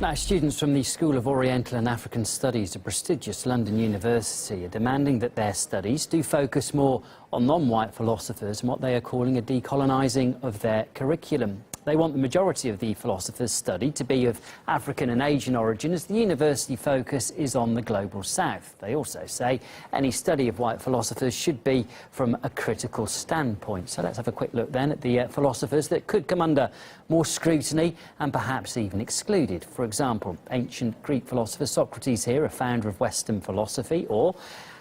Now, students from the School of Oriental and African Studies, a prestigious London university, are demanding that their studies do focus more on non-white philosophers and what they are calling a decolonising of their curriculum. They want the majority of the philosophers studied to be of African and Asian origin, as the university focus is on the global south. They also say any study of white philosophers should be from a critical standpoint. So let's have a quick look then at the philosophers that could come under more scrutiny and perhaps even excluded. For example, ancient Greek philosopher Socrates here, a founder of Western philosophy, or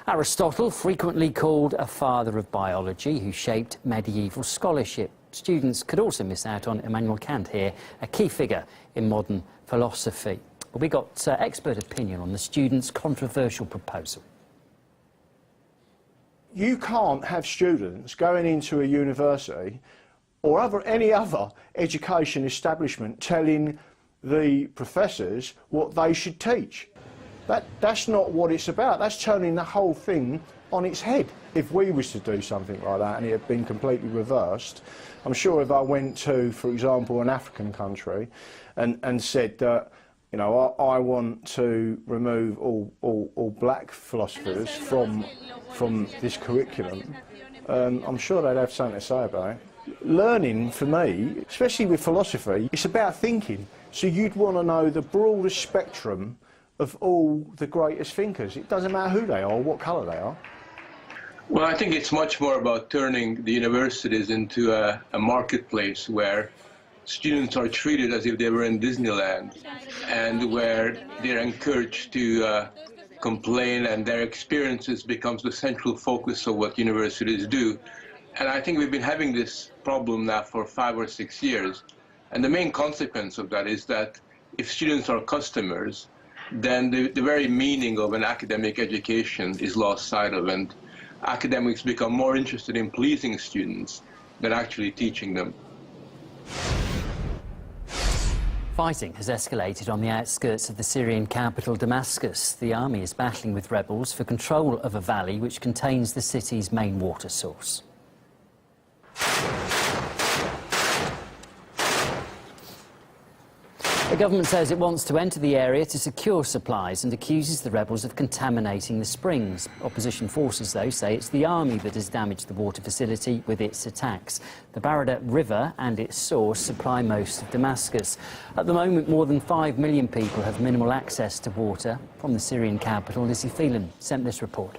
Aristotle, frequently called a father of biology, who shaped medieval scholarship. Students could also miss out on Immanuel Kant here, a key figure in modern philosophy. Well, we got expert opinion on the students' controversial proposal. You can't have students going into a university or any other education establishment telling the professors what they should teach. That's not what it's about. That's turning the whole thing on its head. If we was to do something like that and it had been completely reversed, I'm sure if I went to, for example, an African country and said that, you know, I want to remove all black philosophers from this curriculum, I'm sure they'd have something to say about it. Learning, for me, especially with philosophy, it's about thinking. So you'd want to know the broadest spectrum of all the greatest thinkers. It doesn't matter who they are or what colour they are. Well, I think it's much more about turning the universities into a marketplace where students are treated as if they were in Disneyland, and where they're encouraged to complain, and their experiences becomes the central focus of what universities do. And I think we've been having this problem now for 5 or 6 years. And the main consequence of that is that if students are customers, then the very meaning of an academic education is lost sight of, and academics become more interested in pleasing students than actually teaching them. Fighting has escalated on the outskirts of the Syrian capital, Damascus. The army is battling with rebels for control of a valley which contains the city's main water source. The government says it wants to enter the area to secure supplies and accuses the rebels of contaminating the springs. Opposition forces, though, say it's the army that has damaged the water facility with its attacks. The Barada River and its source supply most of Damascus. At the moment, more than 5 million people have minimal access to water. From the Syrian capital, Lizzie Phelan sent this report.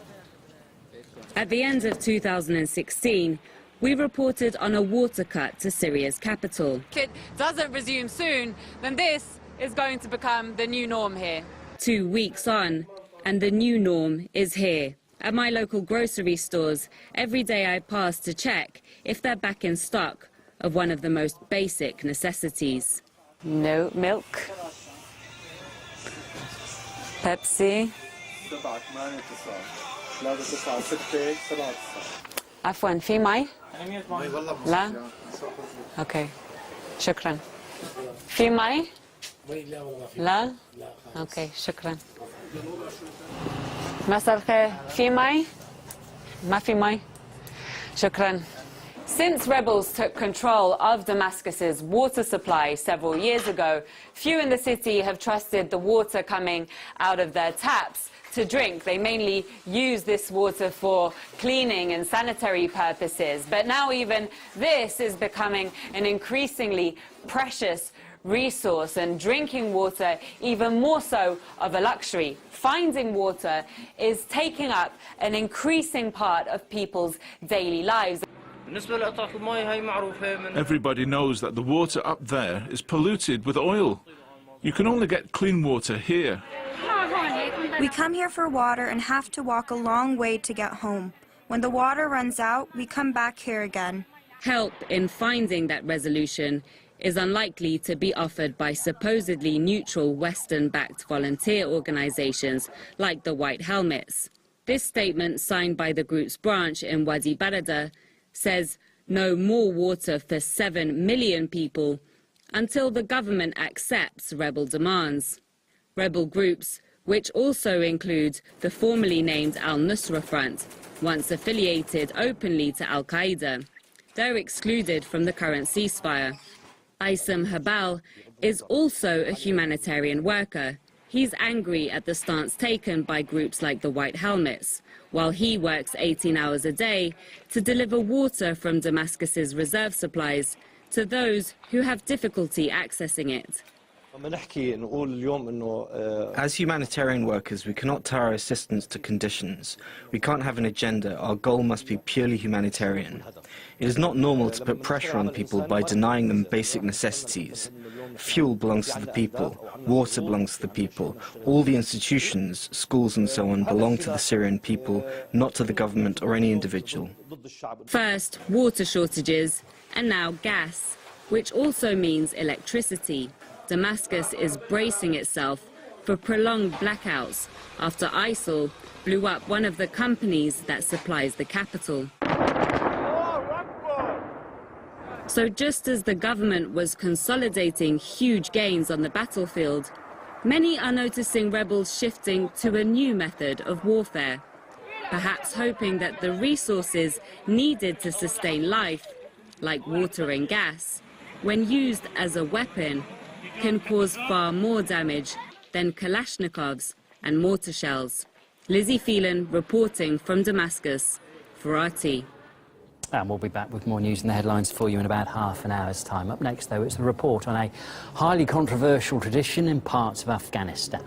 At the end of 2016, we reported on a water cut to Syria's capital. If it doesn't resume soon, then this is going to become the new norm here. 2 weeks on, and the new norm is here. At my local grocery stores, every day I pass to check if they're back in stock of one of the most basic necessities. No milk. Pepsi. عفوا في ماي؟ لا؟ اوكي شكرا. في ماي؟ لا؟ اوكي شكرا. مساء الخير. في ماي؟ ما في ماي؟ شكرا. Since rebels took control of Damascus's water supply several years ago, few in the city have trusted the water coming out of their taps to drink. They mainly use this water for cleaning and sanitary purposes. But now even this is becoming an increasingly precious resource, and drinking water even more so of a luxury. Finding water is taking up an increasing part of people's daily lives. Everybody knows that the water up there is polluted with oil. You can only get clean water here. We come here for water and have to walk a long way to get home. When the water runs out, we come back here again. Help in finding that resolution is unlikely to be offered by supposedly neutral Western-backed volunteer organizations like the White Helmets. This statement, signed by the group's branch in Wadi Barada, says no more water for 7 million people until the government accepts rebel demands. Rebel groups, which also include the formerly named Al-Nusra Front, once affiliated openly to Al-Qaeda. They're excluded from the current ceasefire. Aysam Habal is also a humanitarian worker. He's angry at the stance taken by groups like the White Helmets, while he works 18 hours a day to deliver water from Damascus's reserve supplies to those who have difficulty accessing it. As humanitarian workers, we cannot tie our assistance to conditions. We can't have an agenda. Our goal must be purely humanitarian. It is not normal to put pressure on people by denying them basic necessities. Fuel belongs to the people. Water belongs to the people. All the institutions, schools and so on belong to the Syrian people, not to the government or any individual. First, water shortages, and now gas, which also means electricity. Damascus is bracing itself for prolonged blackouts after ISIL blew up one of the companies that supplies the capital. So just as the government was consolidating huge gains on the battlefield, many are noticing rebels shifting to a new method of warfare, perhaps hoping that the resources needed to sustain life, like water and gas, when used as a weapon, can cause far more damage than Kalashnikovs and mortar shells. Lizzie Phelan reporting from Damascus for RT. And we'll be back with more news and the headlines for you in about half an hour's time. Up next, though, it's a report on a highly controversial tradition in parts of Afghanistan.